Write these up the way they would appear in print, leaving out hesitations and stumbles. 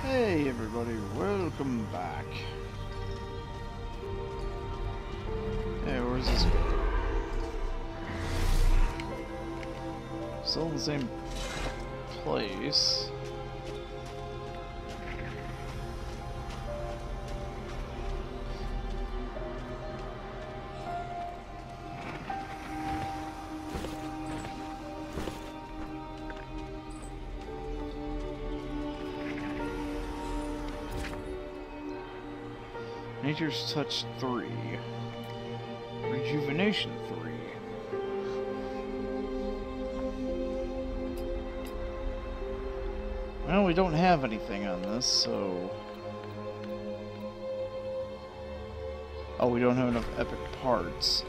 Hey everybody, welcome back. Hey, where's this go? Still in the same place. Nature's Touch 3. Rejuvenation 3. Well, we don't have anything on this, so... Oh, we don't have enough epic parts.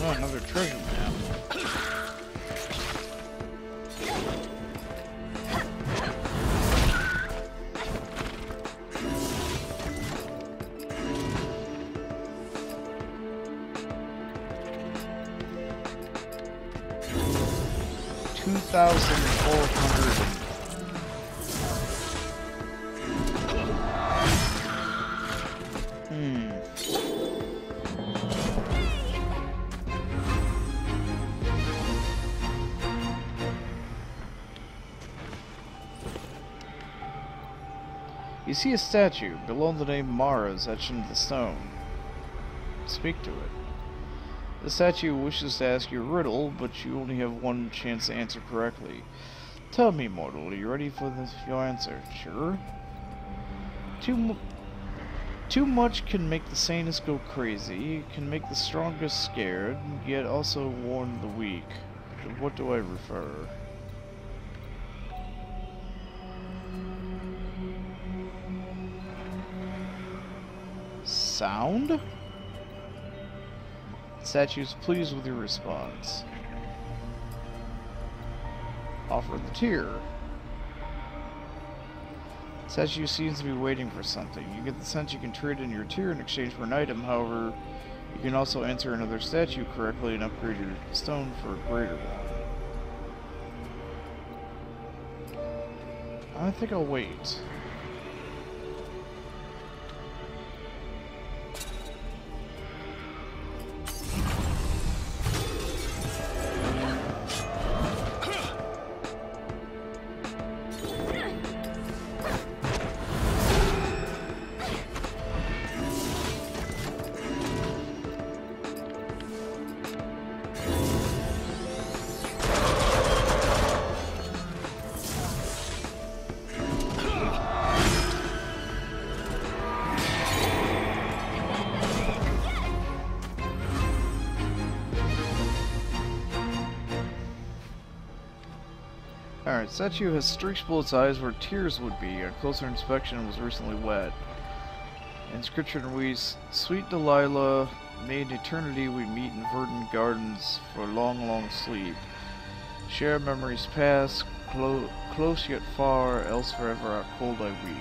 Oh, another treasure map. You see a statue. Below the name Mara is etched into the stone. Speak to it. The statue wishes to ask you a riddle, but you only have one chance to answer correctly. Tell me, mortal, are you ready for your answer? Sure. Too much can make the sanest go crazy, can make the strongest scared, yet also warn the weak. To what do I refer? Sound? Statue's pleased with your response. Offer the tear. Statue seems to be waiting for something. You get the sense you can trade in your tear in exchange for an item, however, you can also answer another statue correctly and upgrade your stone for a greater one. I think I'll wait. Alright, statue has streaks below its eyes where tears would be. A closer inspection was recently wet. Inscription reads, Sweet Delilah, may in eternity we meet in verdant gardens for long, long sleep. Share memories past, close yet far, else forever out cold I weep.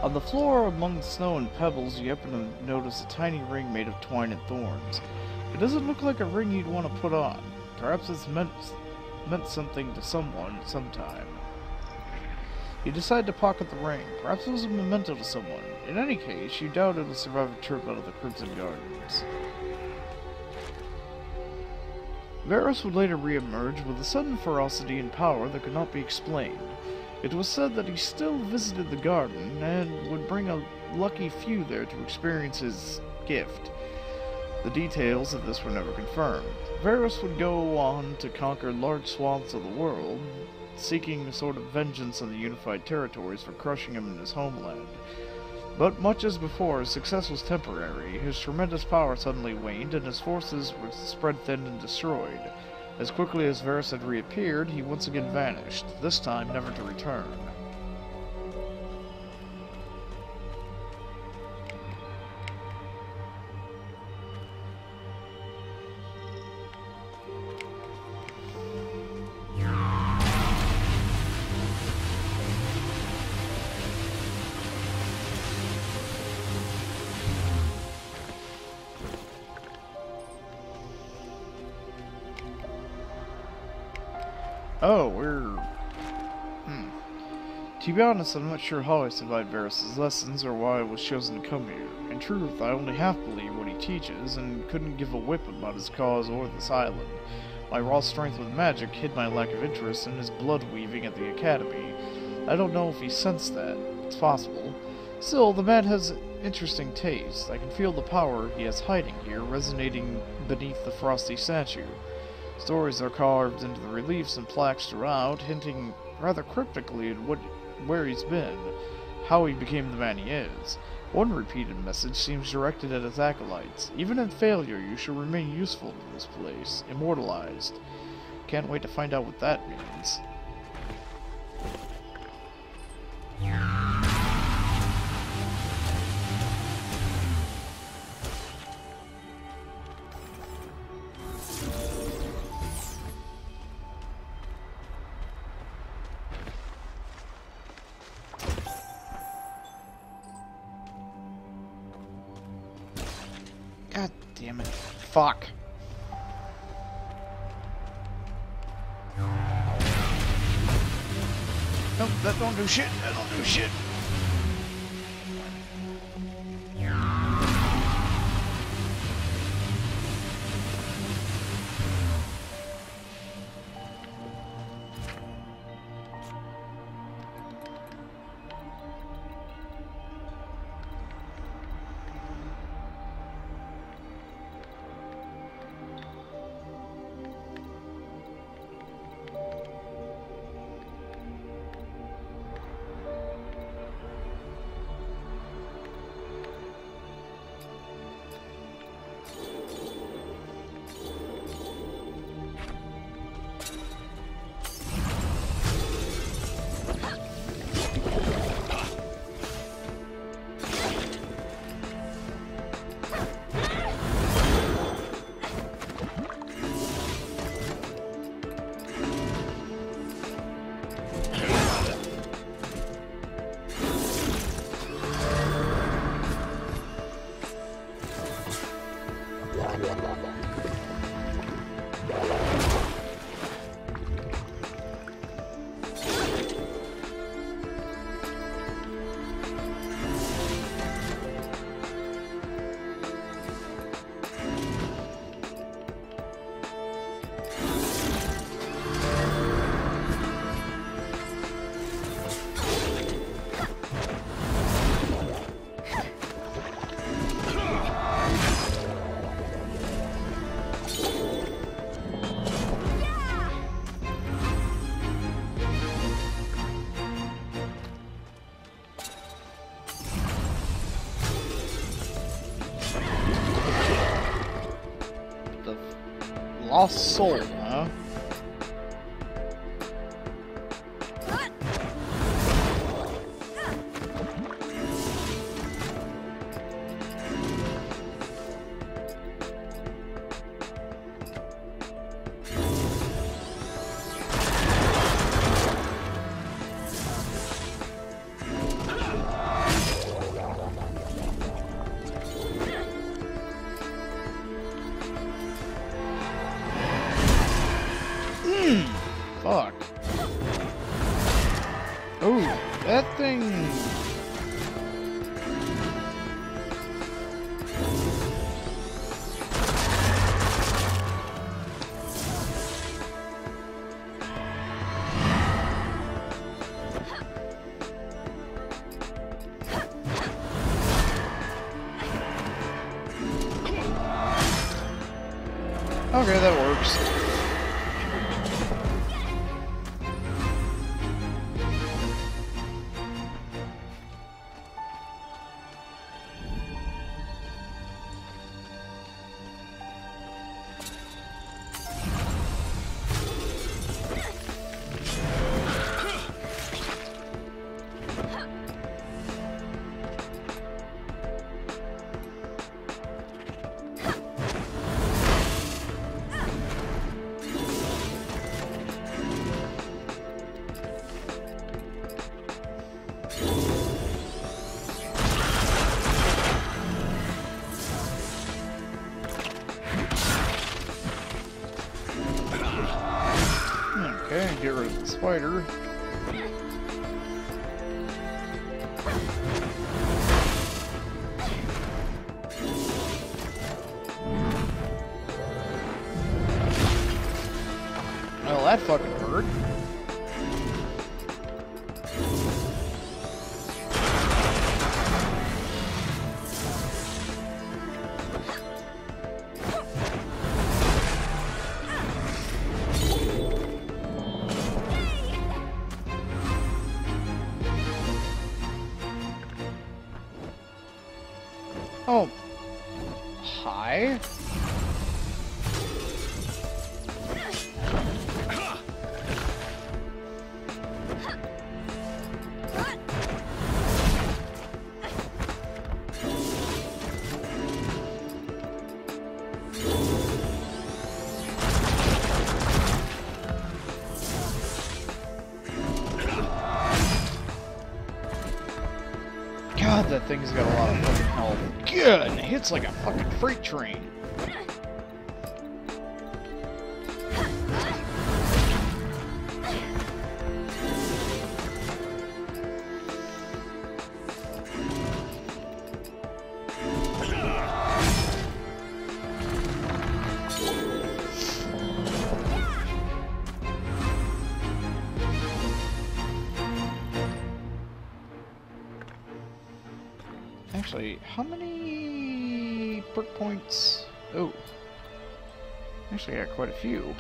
On the floor among the snow and pebbles, you happen to notice a tiny ring made of twine and thorns. It doesn't look like a ring you'd want to put on. Perhaps it's meant something to someone sometime. You decide to pocket the ring. Perhaps it was a memento to someone. In any case, you doubt it will survive a trip out of the Crimson Gardens. Varus would later re-emerge with a sudden ferocity and power that could not be explained. It was said that he still visited the garden and would bring a lucky few there to experience his gift. The details of this were never confirmed. Varus would go on to conquer large swaths of the world, seeking a sort of vengeance on the unified territories for crushing him in his homeland. But much as before, his success was temporary. His tremendous power suddenly waned, and his forces were spread thin and destroyed. As quickly as Varus had reappeared, he once again vanished, this time never to return. Oh, To be honest, I'm not sure how I survived Varus' lessons or why I was chosen to come here. In truth, I only half believe what he teaches and couldn't give a whip about his cause or this island. My raw strength with magic hid my lack of interest in his blood weaving at the academy. I don't know if he sensed that. It's possible. Still, the man has interesting taste. I can feel the power he has hiding here, resonating beneath the frosty statue. Stories are carved into the reliefs and plaques throughout, hinting rather cryptically at where he's been, how he became the man he is. One repeated message seems directed at his acolytes. Even in failure, you should remain useful to this place, immortalized. Can't wait to find out what that means. God damn it. Fuck. Nope, that don't do shit. That don't do shit. Lost soul, huh? Fuck. Oh, that thing. Okay, that works. Okay, get rid of the spider. Well, that fucking hurt. Oh. Hi? God, that thing's got a lot of fucking health. Good, and it hits like a fucking freight train. Actually, how many perk points? Oh. Actually, I got quite a few.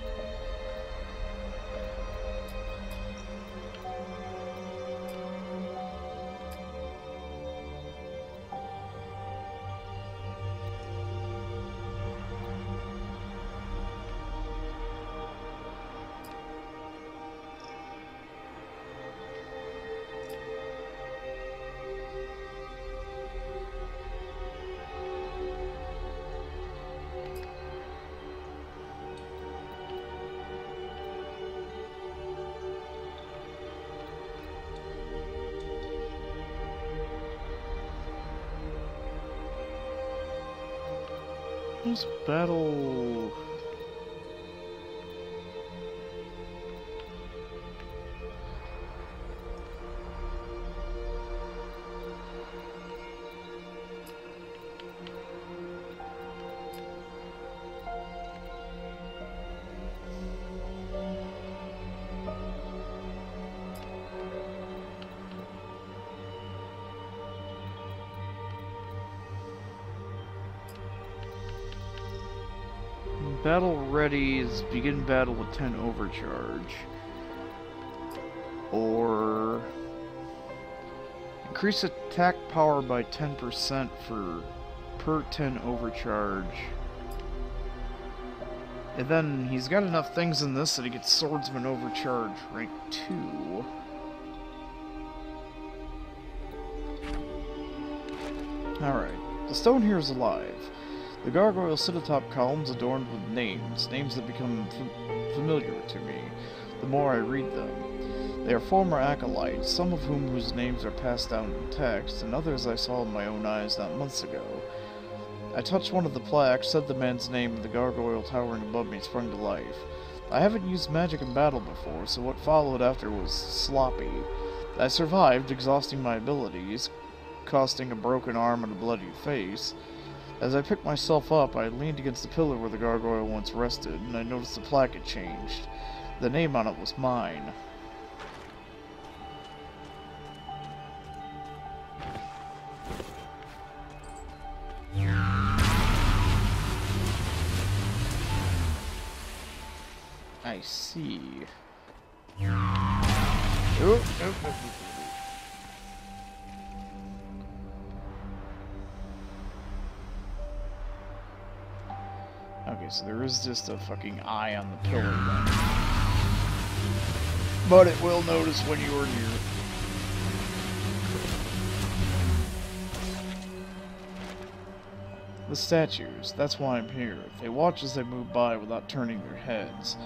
This battle... Battle ready is begin battle with 10 overcharge. Or increase attack power by 10% for per 10 overcharge. And then he's got enough things in this that he gets Swordsman Overcharge rank 2. Alright, the stone here is alive. The gargoyles sit atop columns adorned with names that become familiar to me the more I read them. They are former acolytes, some of whose names are passed down in text, and others I saw with my own eyes not months ago. I touched one of the plaques, said the man's name, and the gargoyle towering above me sprung to life. I haven't used magic in battle before, so what followed after was sloppy. I survived, exhausting my abilities, costing a broken arm and a bloody face. As I picked myself up, I leaned against the pillar where the gargoyle once rested, and I noticed the plaque had changed. The name on it was mine. I see. Okay, so there is just a fucking eye on the pillar then. But it will notice when you are near. The statues, that's why I'm here. They watch as I move by without turning their heads.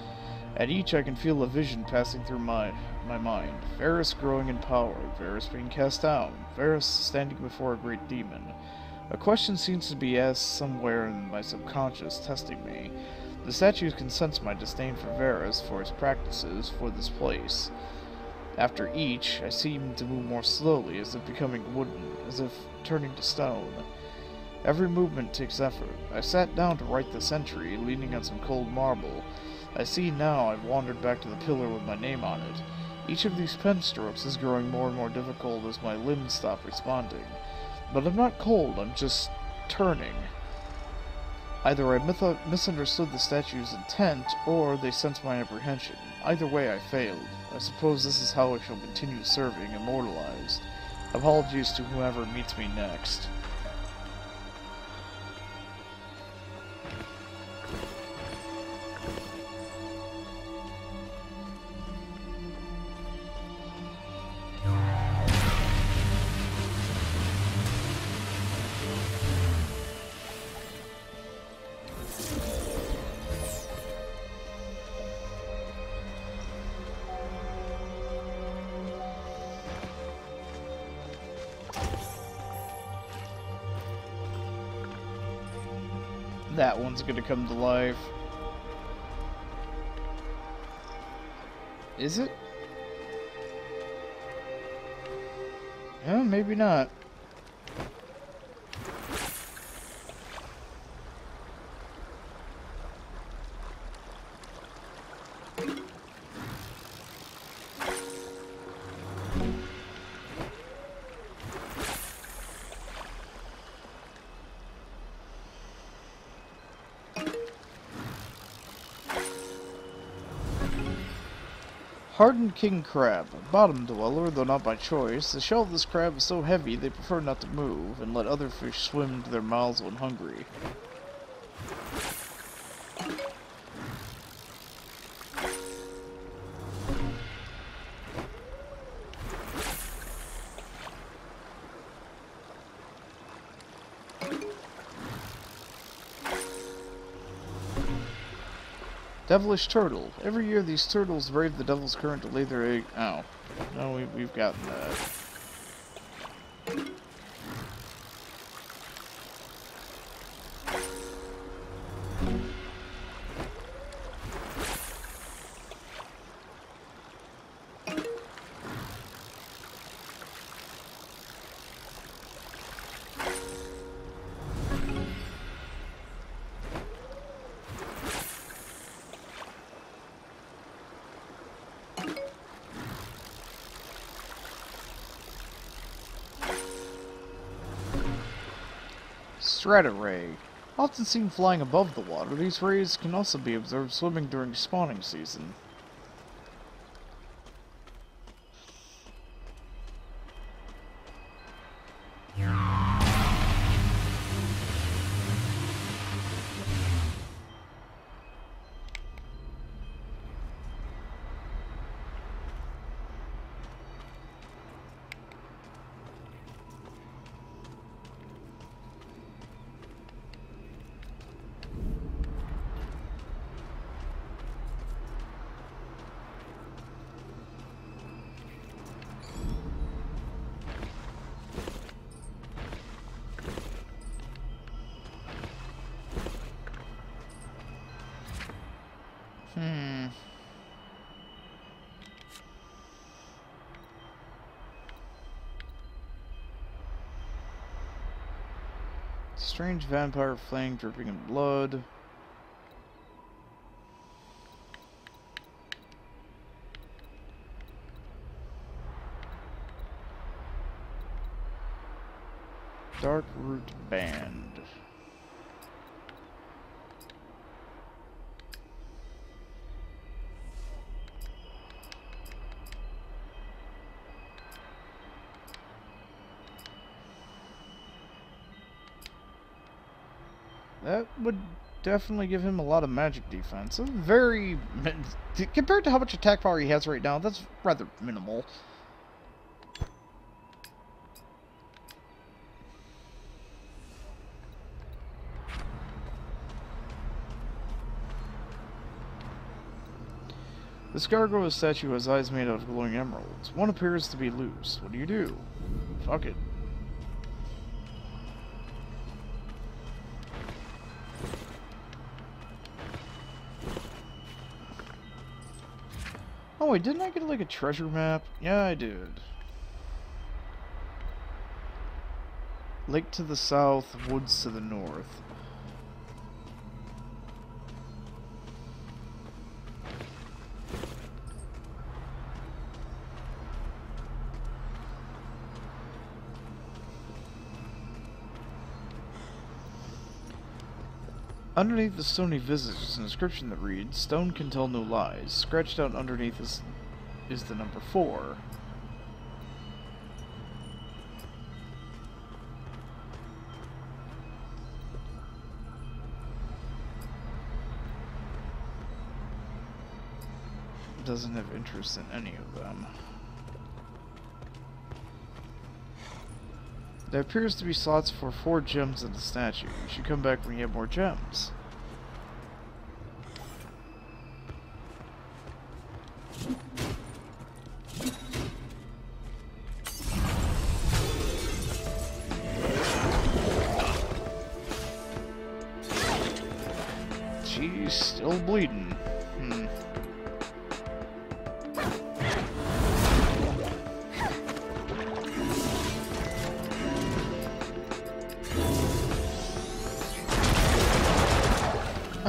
At each I can feel a vision passing through my mind. Varus growing in power, Varus being cast down, Varus standing before a great demon. A question seems to be asked somewhere in my subconscious, testing me. The statues can sense my disdain for Varus, for his practices, for this place. After each, I seem to move more slowly, as if becoming wooden, as if turning to stone. Every movement takes effort. I sat down to write this entry, leaning on some cold marble. I see now I've wandered back to the pillar with my name on it. Each of these pen strokes is growing more and more difficult as my limbs stop responding. But I'm not cold, I'm just turning. Either I misunderstood the statue's intent, or they sense my apprehension. Either way, I failed. I suppose this is how I shall continue serving, immortalized. Apologies to whoever meets me next. That one's gonna come to life. Is it? Yeah, maybe not. Hardened king crab, a bottom dweller, though not by choice. The shell of this crab is so heavy they prefer not to move, and let other fish swim into their mouths when hungry. Devilish turtle. Every year these turtles brave the devil's current to lay their egg. Oh. No, we've gotten that. Strata Ray. Often seen flying above the water, these rays can also be observed swimming during spawning season. Strange vampire flame dripping in blood. Dark Root Band. That would definitely give him a lot of magic defense. Very... compared to how much attack power he has right now, that's rather minimal. This gargoyle statue has eyes made out of glowing emeralds. One appears to be loose. What do you do? Fuck it. Oh wait, didn't I get like a treasure map? Yeah, I did. Lake to the south, woods to the north. Underneath the stony visage is an inscription that reads, "Stone can tell no lies." Scratched out underneath is the number 4. Doesn't have interest in any of them. There appears to be slots for 4 gems in the statue. You should come back when you have more gems. She's still bleeding.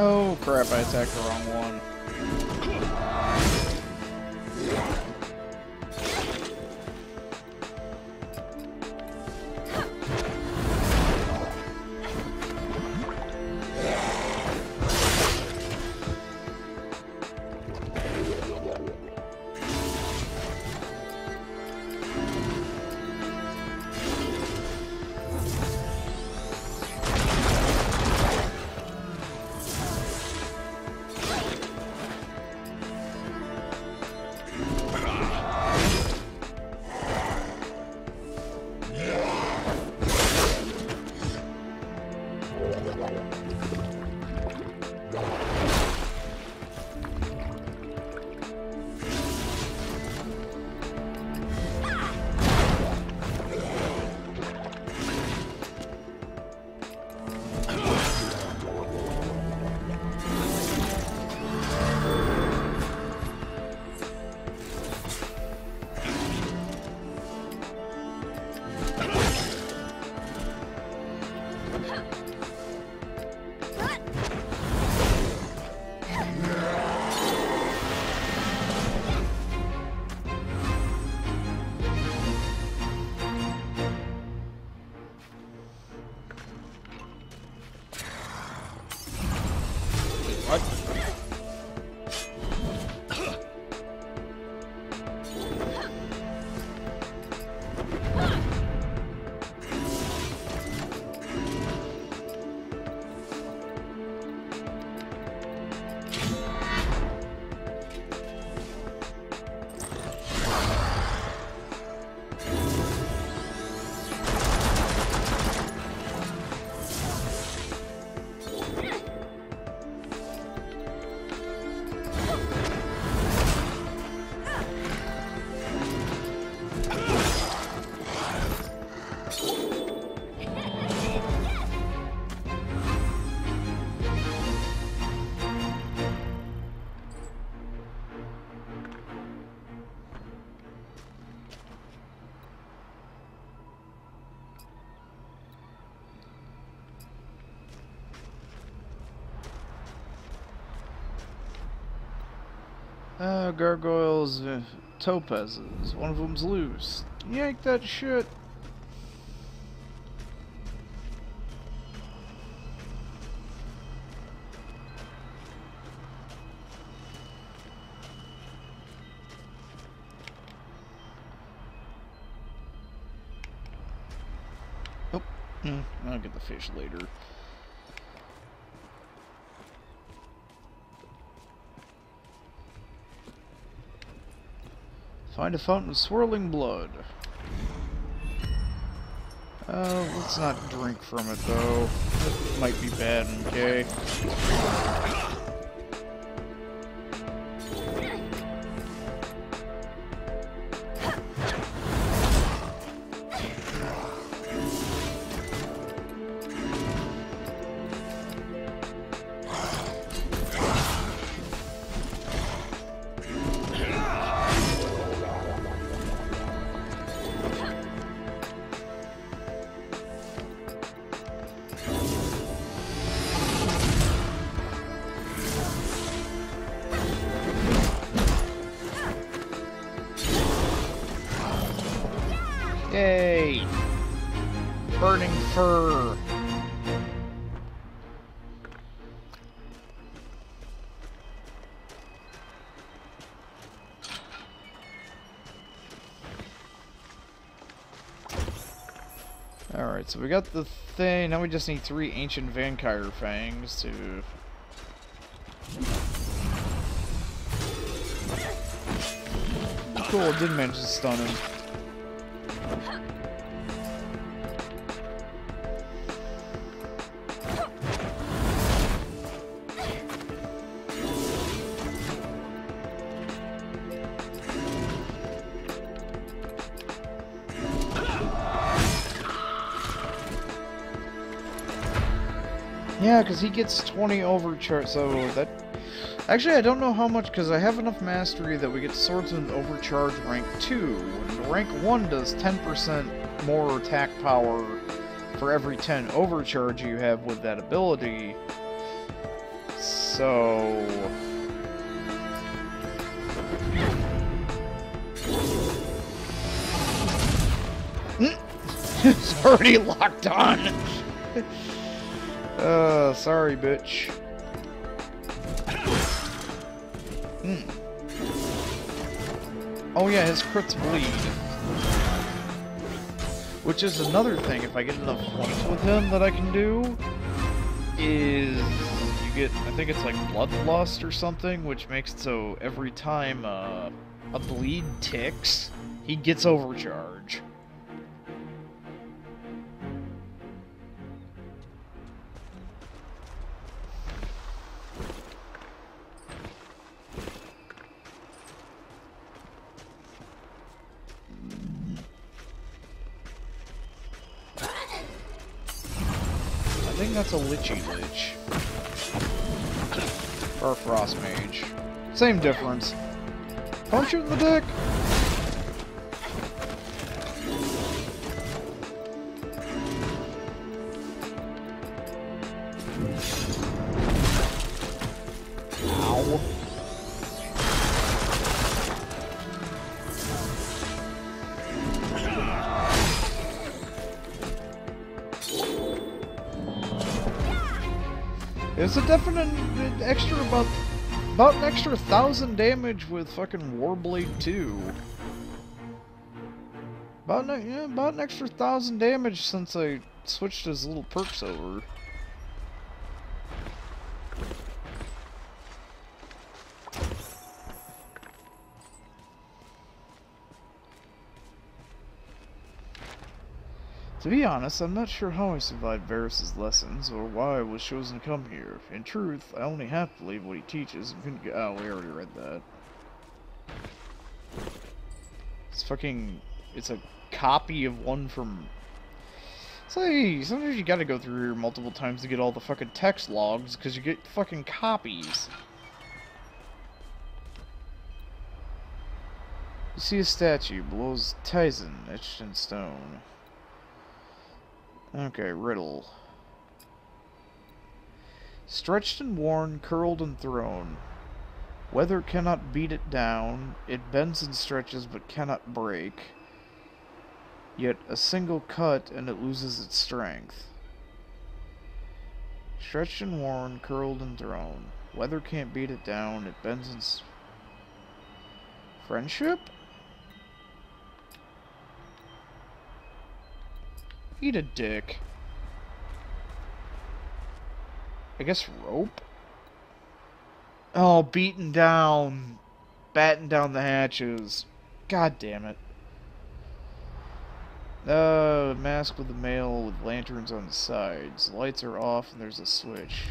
Oh crap, I attacked the wrong one. What? Gargoyles, topazes. One of them's loose. Yank that shit. Oh, I'll get the fish later. Find a fountain of swirling blood. Let's not drink from it, though. It might be bad, okay? Yay! Burning fur! Alright, so we got the thing. Now we just need 3 ancient vampire fangs to... Cool, it did manage to stun him. Yeah, because he gets 20 overcharge, so that... Actually, I don't know how much, because I have enough mastery that we get swordsman overcharge rank 2, and rank 1 does 10% more attack power for every 10 overcharge you have with that ability. So... It's already locked on! Sorry, bitch. Oh yeah, his crits bleed. Which is another thing, if I get enough points with him that I can do, is you get, I think it's like Bloodlust or something, which makes it so every time a bleed ticks, he gets overcharge. I think that's a Lichy Lich. Or a Frost Mage. Same difference. Punch it in the dick! Ow. It's a definite extra about an extra 1,000 damage with fucking Warblade 2. About an extra 1,000 damage since I switched his little perks over. To be honest, I'm not sure how I survived Varys' lessons, or why I was chosen to come here. In truth, I only have to believe what he teaches and couldn't get— oh, we already read that. It's fucking— it's a copy of one from— it's like, sometimes you gotta go through here multiple times to get all the fucking text logs, because you get fucking copies. You see a statue below Tizen, etched in stone. Okay, riddle. Stretched and worn, curled and thrown. Weather cannot beat it down. It bends and stretches but cannot break. Yet a single cut and it loses its strength. Stretched and worn, curled and thrown. Weather can't beat it down. It bends and... friendship? Eat a dick. I guess rope? Oh, beaten down. Batten down the hatches. God damn it. Mask with a mail with lanterns on the sides. Lights are off and there's a switch.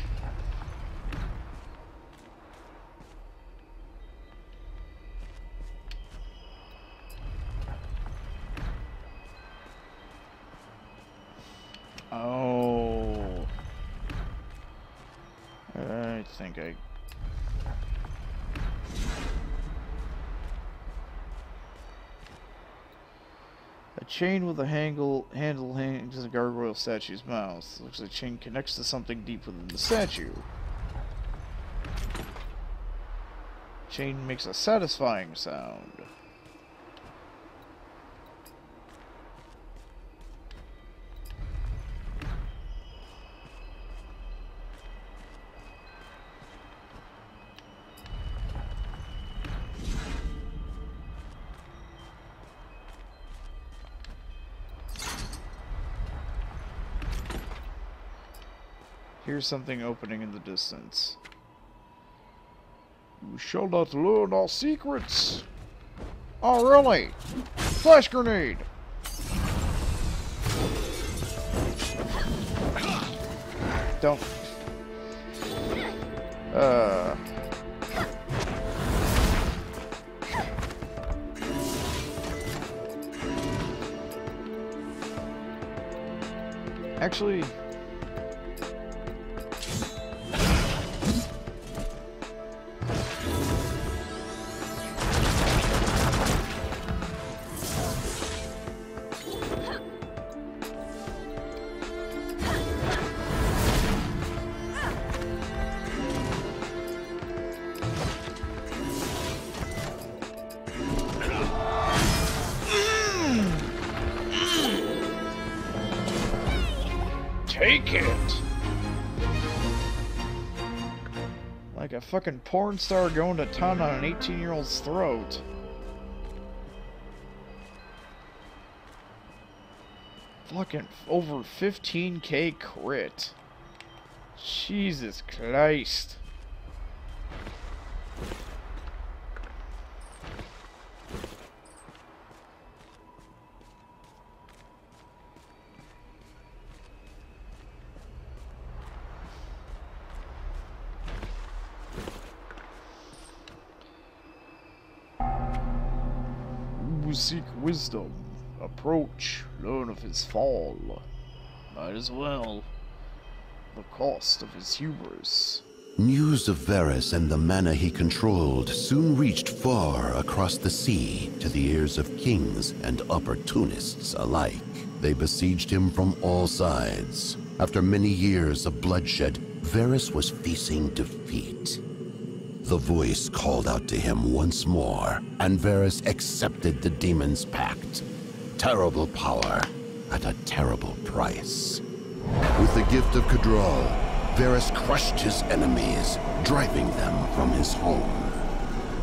Oh. I think I... a chain with a handle hangs in the gargoyle statue's mouth. Looks like the chain connects to something deep within the statue. Chain makes a satisfying sound. Here's something opening in the distance. You shall not learn our secrets. Oh, really? Flash grenade! Don't... Actually... take it! Like a fucking porn star going to town on an 18-year-old's throat. Fucking over 15k crit. Jesus Christ. Seek wisdom, approach, learn of his fall. Might as well. The cost of his hubris. News of Varys and the mana he controlled soon reached far across the sea to the ears of kings and opportunists alike. They besieged him from all sides. After many years of bloodshed, Varys was facing defeat. The voice called out to him once more, and Varys accepted the demon's pact. Terrible power at a terrible price. With the gift of Kadral, Varus crushed his enemies, driving them from his home.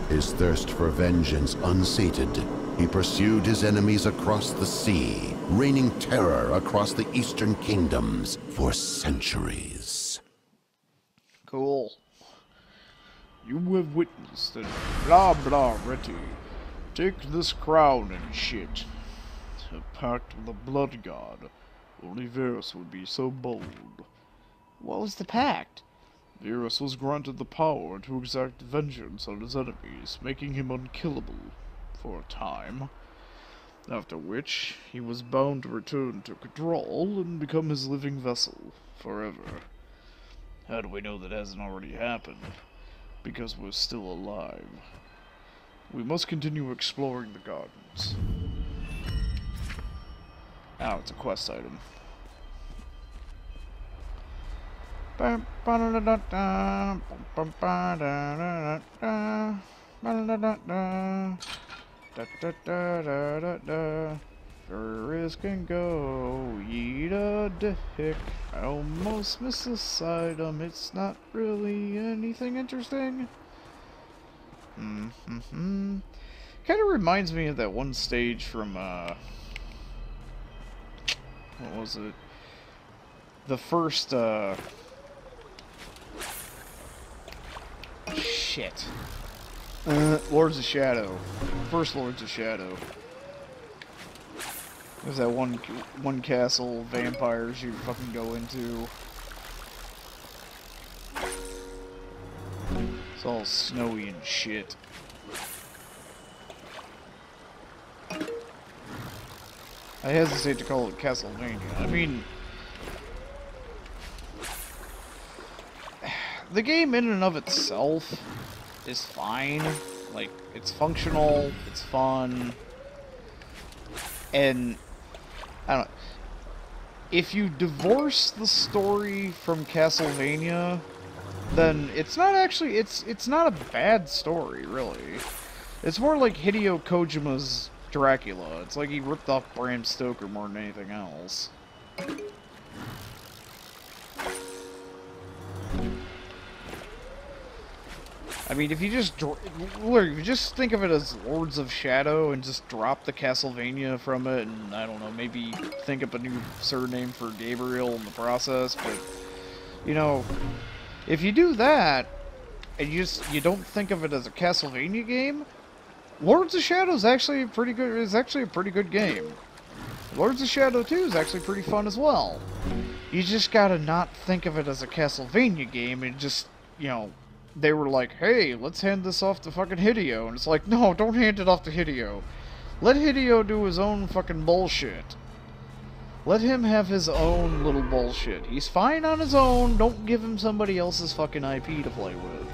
His thirst for vengeance unsated, he pursued his enemies across the sea, raining terror across the eastern kingdoms for centuries. Cool. You have witnessed and blah blah Retty. Take this crown and shit. A pact with the blood god. Only Varus would be so bold. What was the pact? Varus was granted the power to exact vengeance on his enemies, making him unkillable for a time. After which, he was bound to return to Cadral and become his living vessel forever. How do we know that hasn't already happened? Because we're still alive. We must continue exploring the gardens. Oh, it's a quest item. Varus can go eat a dick. I almost missed this item. It's not really anything interesting. Kind of reminds me of that one stage from, what was it? The first, shit. Lords of Shadow. First Lords of Shadow. There's that one castle vampires you fucking go into. It's all snowy and shit. I hesitate to call it Castlevania. I mean, the game in and of itself is fine. Like, it's functional, it's fun, and I don't know. If you divorce the story from Castlevania, then it's not actually, it's not a bad story, really. It's more like Hideo Kojima's Dracula. It's like he ripped off Bram Stoker more than anything else. I mean, if you just think of it as Lords of Shadow and just drop the Castlevania from it, and I don't know, maybe think up a new surname for Gabriel in the process, but you know, if you do that and you don't think of it as a Castlevania game, Lords of Shadow is actually a pretty good game. Lords of Shadow 2 is actually pretty fun as well. You just gotta not think of it as a Castlevania game and just, you know, they were like, hey, let's hand this off to fucking Hideo. And it's like, no, don't hand it off to Hideo. Let Hideo do his own fucking bullshit. Let him have his own little bullshit. He's fine on his own. Don't give him somebody else's fucking IP to play with.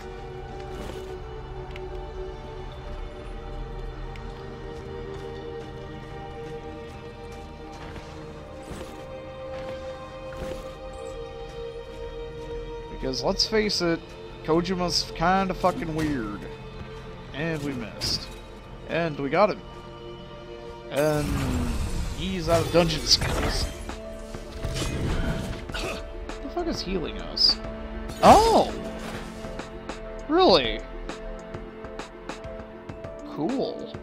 Because, let's face it, Kojima's kinda fucking weird. And we missed. And we got him. And he's out of dungeon skills. What the fuck is healing us? Oh! Really? Cool.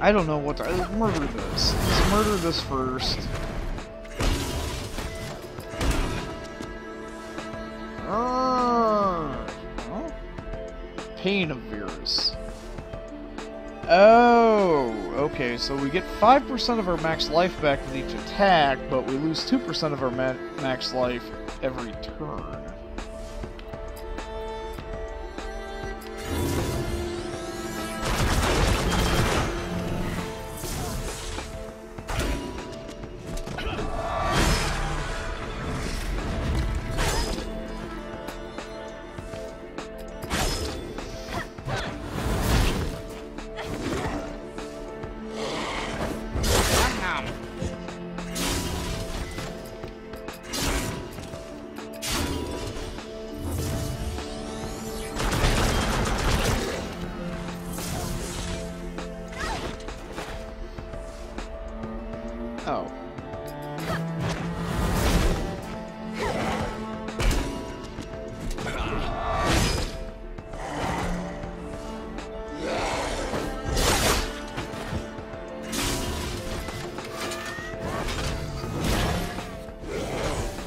I don't know what to... Let's murder this. Let's murder this first. Oh. Pain of Varus. Oh, okay, so we get 5% of our max life back with each attack, but we lose 2% of our max life every turn.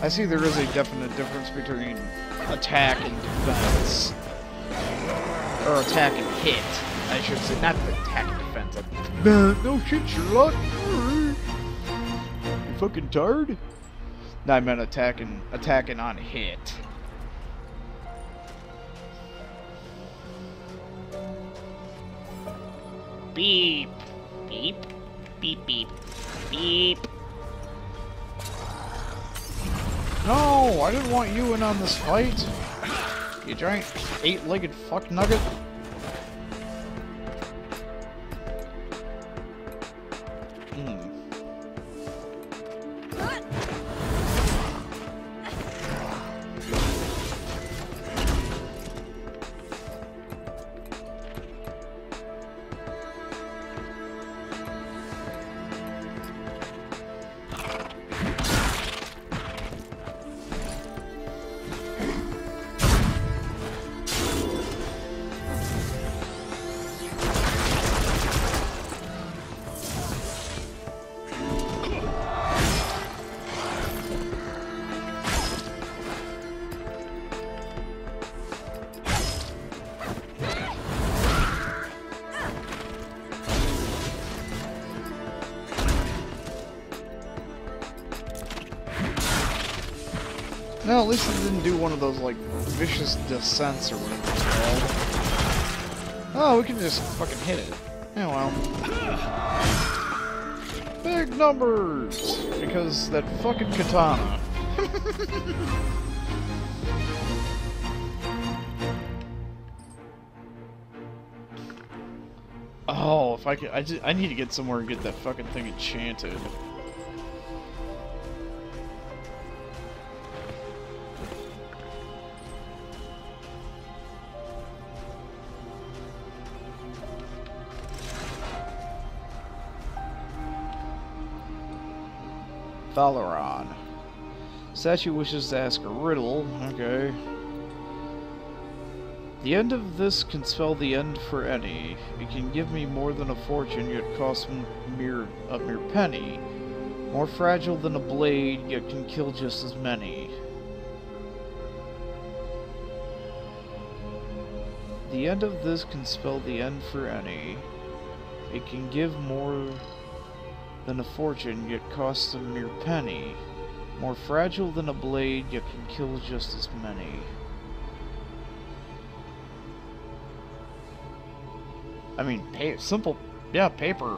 I see there is a definite difference between attack and defense. Or attack and hit, I should say. Not attack and defense. No shit, Sherlock. You fucking tired? No, I meant attacking on hit. Beep. Beep. Beep, beep. Beep. No, I didn't want you in on this fight. You giant 8-legged fuck nugget. No, at least it didn't do one of those, like, vicious descents or whatever it's called. Oh, we can just fucking hit it. Oh, well. Big numbers! Because that fucking katana. Oh, if I could... I need to get somewhere and get that fucking thing enchanted. Valoron. Statue wishes to ask a riddle. Okay. The end of this can spell the end for any. It can give me more than a fortune, yet cost a mere penny. More fragile than a blade, yet can kill just as many. The end of this can spell the end for any. It can give more than a fortune, yet costs a mere penny. More fragile than a blade, yet can kill just as many. I mean, simple, yeah, paper.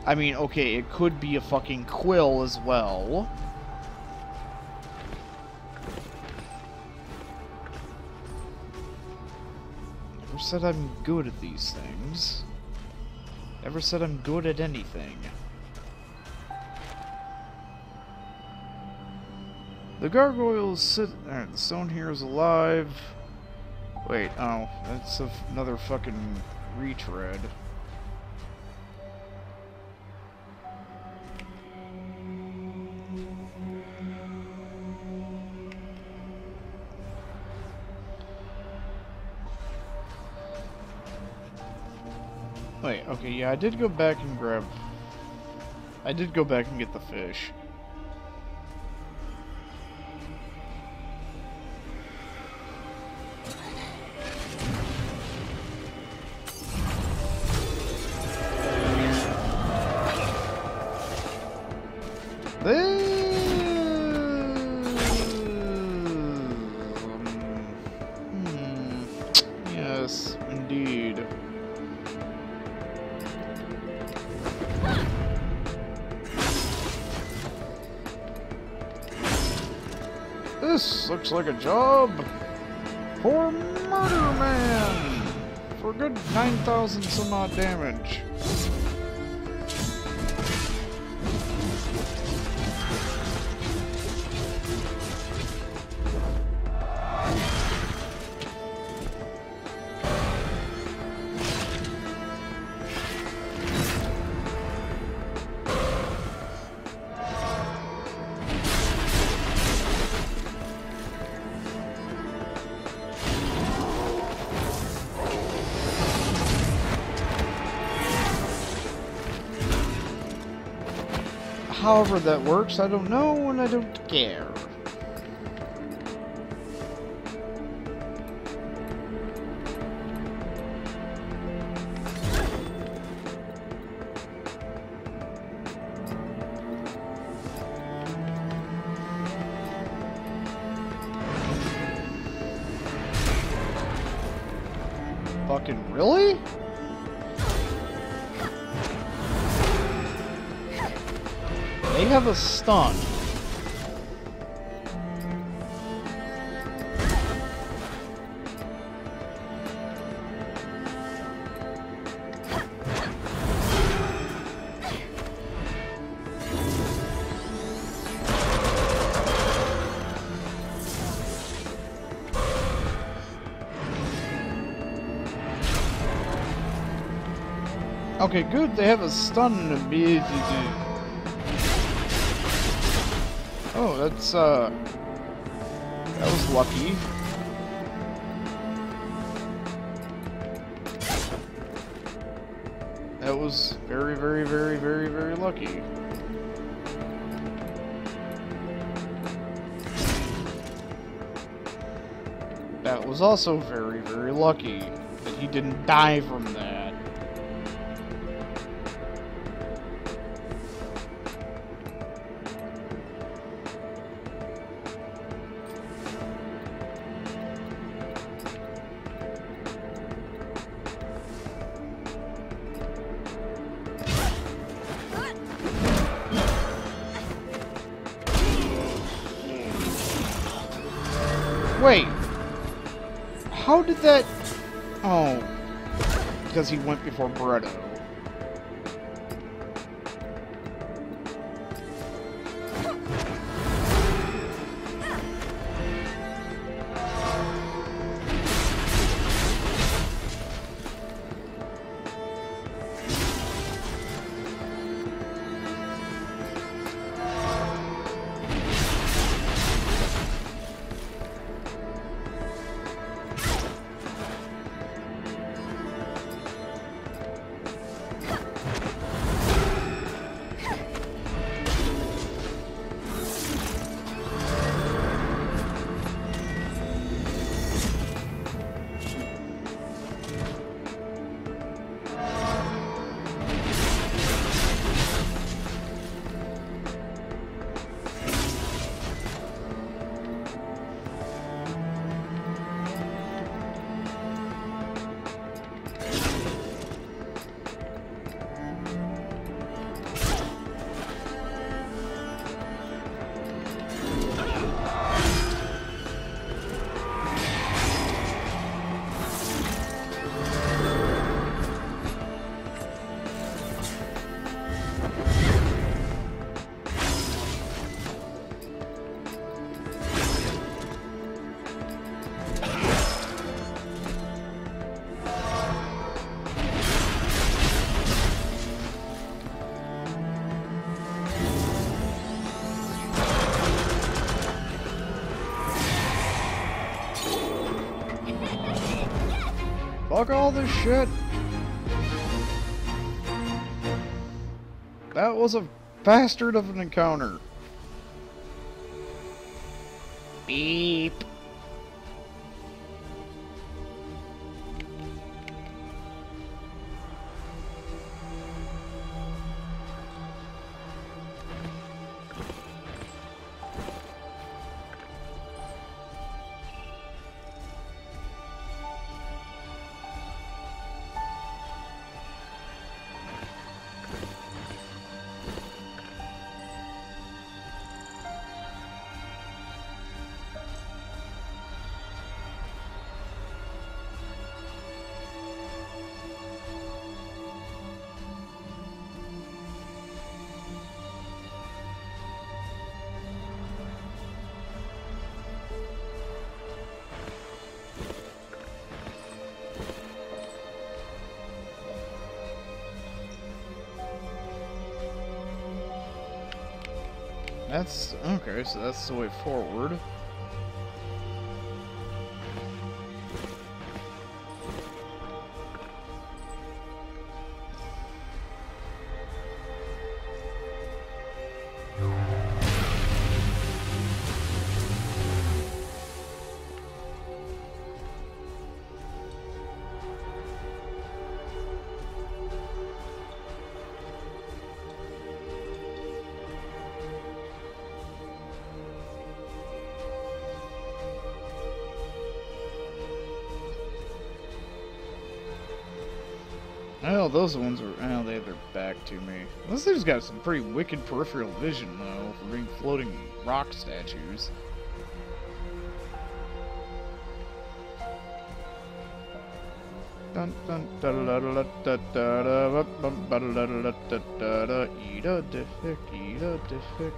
I mean, okay, it could be a fucking quill as well. Never said I'm good at these things. Never said I'm good at anything. The gargoyles sit. Alright, the stone here is alive. Wait, oh, that's another fucking retread. Wait, okay, yeah, I did go back and grab... I did go back and get the fish. Yes, indeed. This looks like a job for Murder Man for a good 9,000 some odd damage. However that works, I don't know and I don't care. Fucking really? They have a stun. Okay, good. They have a stun ability. Oh, that's, that was lucky. That was very, very, very, very, very lucky. That was also very, very lucky that he didn't die from that. Wait, how did that... Oh, because he went before Bretto. Fuck all this shit. That was a bastard of an encounter. Beep. That's... okay, so that's the way forward. Oh, those ones are. Oh, they have their back to me. This dude's got some pretty wicked peripheral vision, though, for being floating rock statues. Dun dun da da da da da da da da da da da. Eat a dick, eat a dick.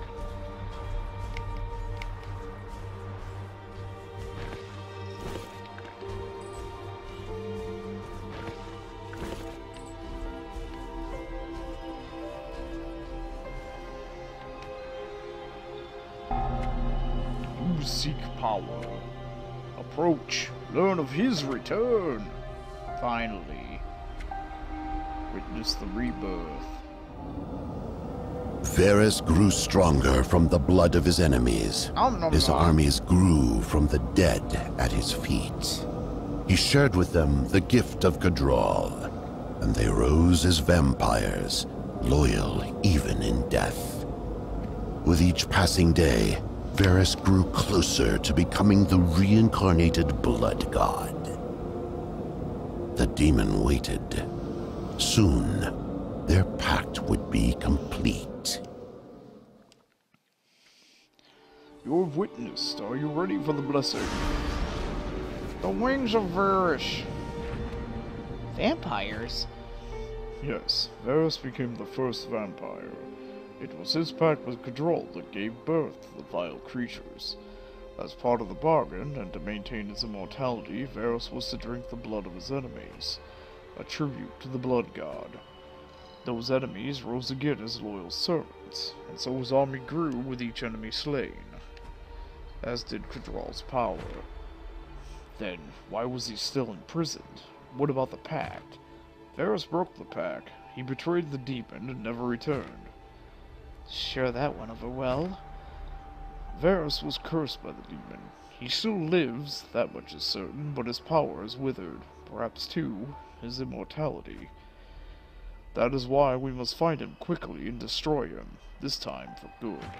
You seek power. Approach. Learn of his return. Finally. Witness the rebirth. Varus grew stronger from the blood of his enemies. His armies grew from the dead at his feet. He shared with them the gift of Gadral, and they rose as vampires, loyal even in death. With each passing day, Varus grew closer to becoming the reincarnated blood god. The demon waited. Soon, their pact would be complete. You have witnessed. Are you ready for the blessing? The wings of Varus. Vampires? Yes, Varus became the first vampire. It was his pact with Gadral that gave birth to the vile creatures. As part of the bargain, and to maintain his immortality, Varus was to drink the blood of his enemies, a tribute to the blood god. Those enemies rose again as loyal servants, and so his army grew with each enemy slain, as did Gadral's power. Then, why was he still imprisoned? What about the pact? Varus broke the pact. He betrayed the demon and never returned. Sure that went over well. Varus was cursed by the demon. He still lives, that much is certain, but his power is withered. Perhaps, too, his immortality. That is why we must find him quickly and destroy him, this time for good.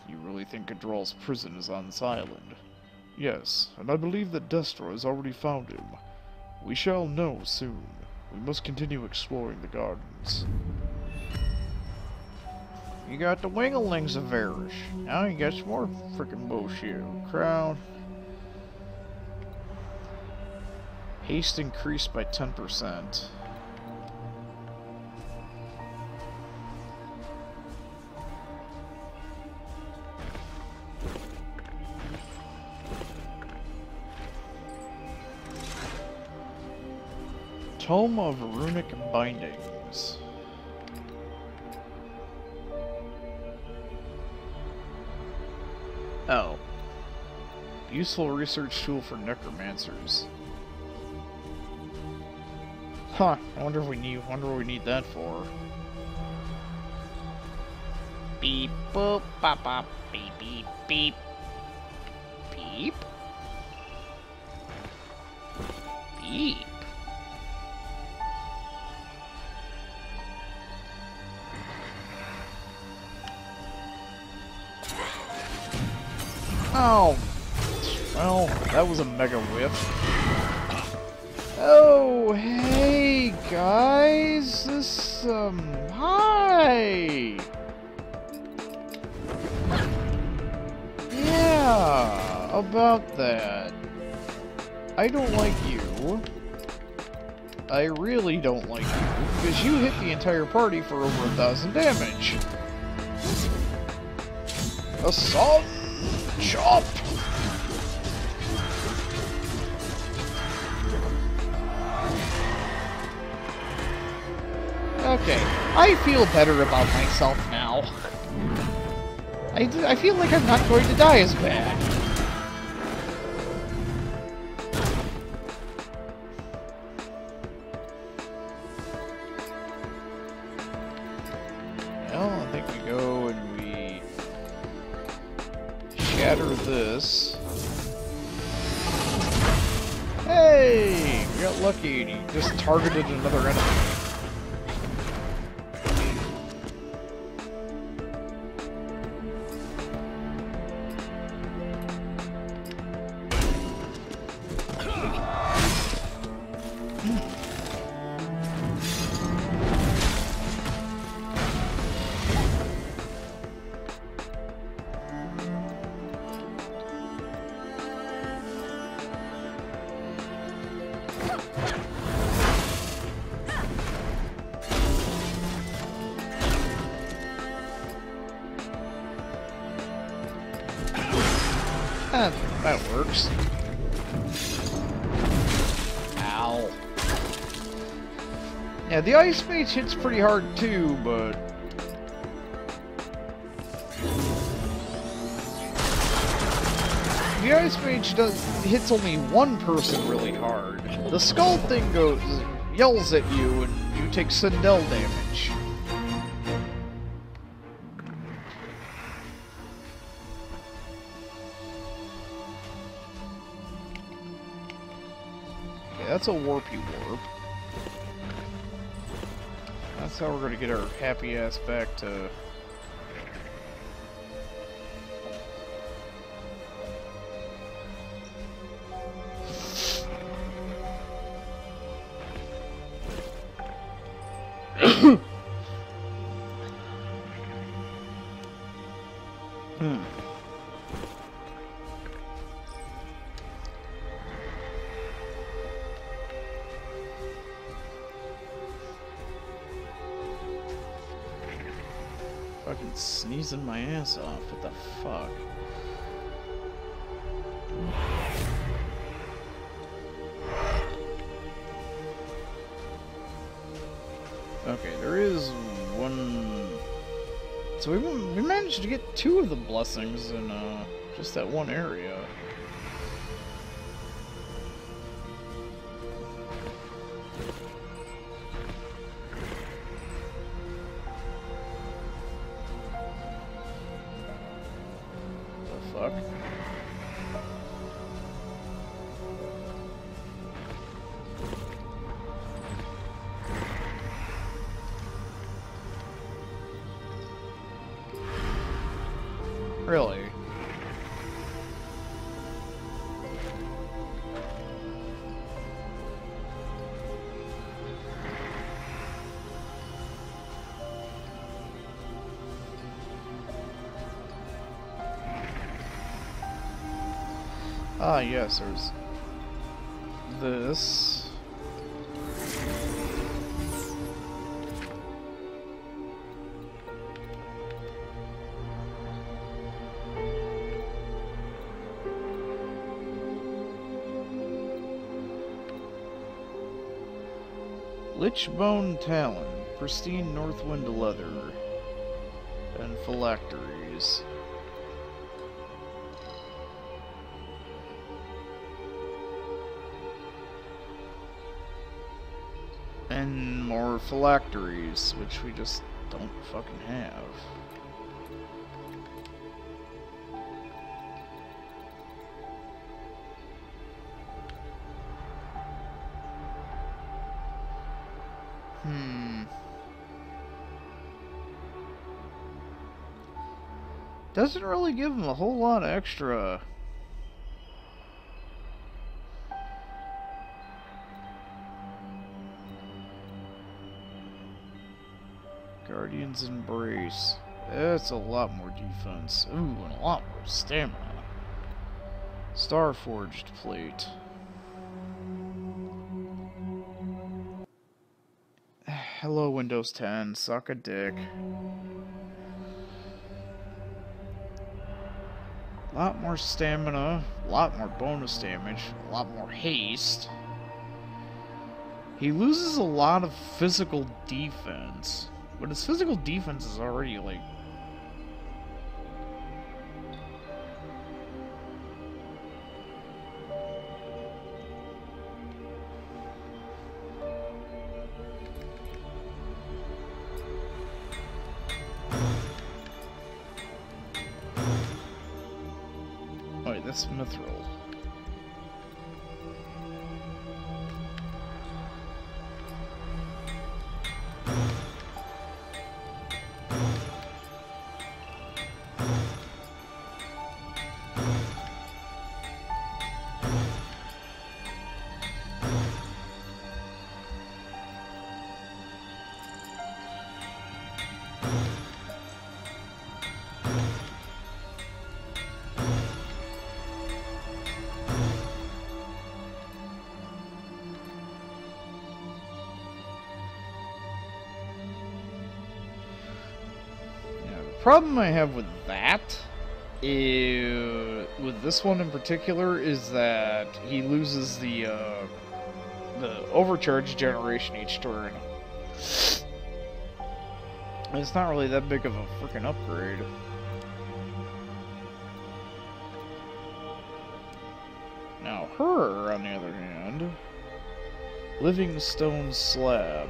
You really think Gadral's prison is on this island? Yes, and I believe that Destra has already found him. We shall know soon. We must continue exploring the gardens. You got the winglings of Varus. Now you got some more freaking bullshit. Crown. Haste increased by 10%. Tome of Runic Bindings. Oh. Useful research tool for necromancers. Huh, I wonder what we need that for. Beep boop bop bop beep beep beep. Beep? Beep. Oh, well, that was a mega whiff. Oh, hey, guys, hi! Yeah, about that. I don't like you. I really don't like you, because you hit the entire party for over 1,000 damage. Assault! Chop! Okay, I feel better about myself now. I feel like I'm not going to die as bad. Well, I think we go and we shatter this. Hey! We got lucky and he just targeted another enemy. That works. Ow. Yeah, the Ice Mage hits pretty hard too, but... The Ice Mage hits only one person really hard. The Skull thing yells at you, and you take Sindel damage. Okay, that's a warpy warp. That's how we're gonna get our happy ass back to... Fucking sneezing my ass off. What the fuck? Okay, there is one... So we managed to get 2 of the blessings in just that one area. The fuck? Really? Ah, yes, there's this. Lichbone Talon, pristine Northwind leather, and phylacteries. And more phylacteries, which we just don't fucking have. Doesn't really give him a whole lot of extra... Guardian's Embrace. That's a lot more defense. Ooh, and a lot more stamina. Starforged Plate. Hello, Windows 10. Suck a dick. A lot more stamina, a lot more bonus damage, a lot more haste. He loses a lot of physical defense, but his physical defense is already like... That's Mithril. Problem I have with that with this one in particular is that he loses the overcharge generation each turn. It's not really that big of a freaking upgrade. Now her, on the other hand, living stone slab.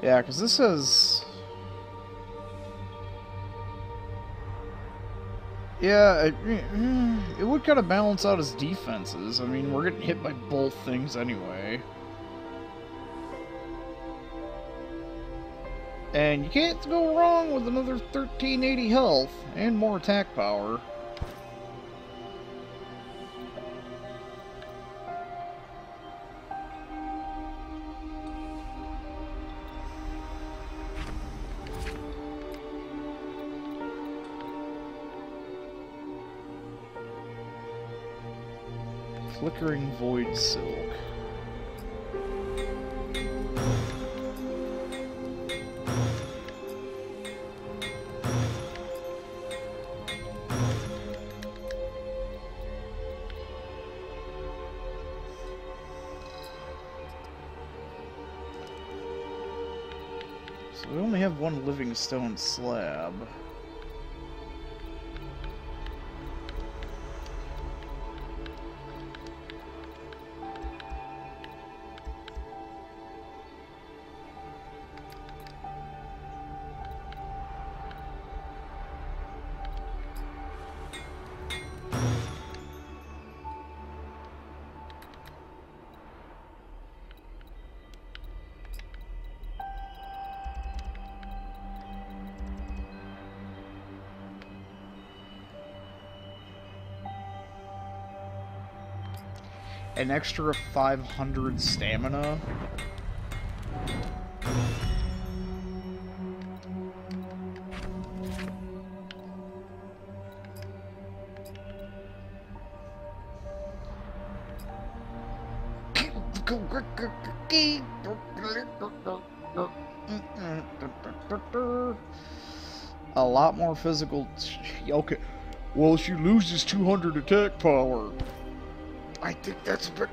Yeah, because this says... Yeah, it would kind of balance out his defenses. I mean, we're getting hit by both things anyway. And you can't go wrong with another 1380 health and more attack power. Flickering Void Silk. So we only have one living stone slab. An extra 500 stamina. A lot more physical. Okay. Well, she loses 200 attack power. I think that's a bit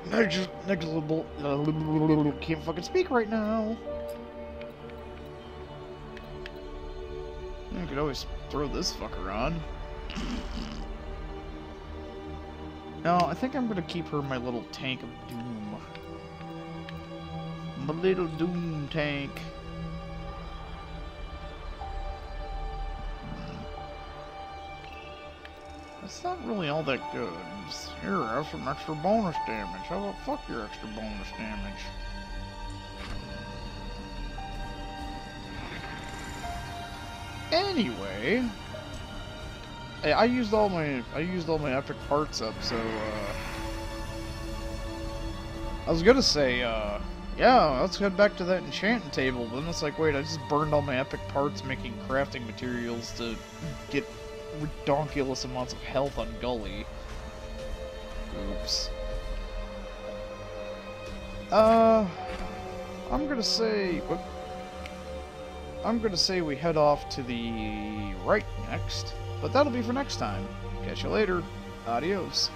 negligible. Can't fucking speak right now. I could always throw this fucker on. No, I think I'm gonna keep her my little tank of doom. My little doom tank. It's not really all that good. Just, here, have some extra bonus damage. How about fuck your extra bonus damage? Anyway, hey, I used all my epic parts up, so I was gonna say, yeah, let's head back to that enchanting table. But then it's like, wait, I just burned all my epic parts making crafting materials to get redonkulous amounts of health on Gully. Oops. I'm gonna say we head off to the right next, but that'll be for next time. Catch you later. Adios.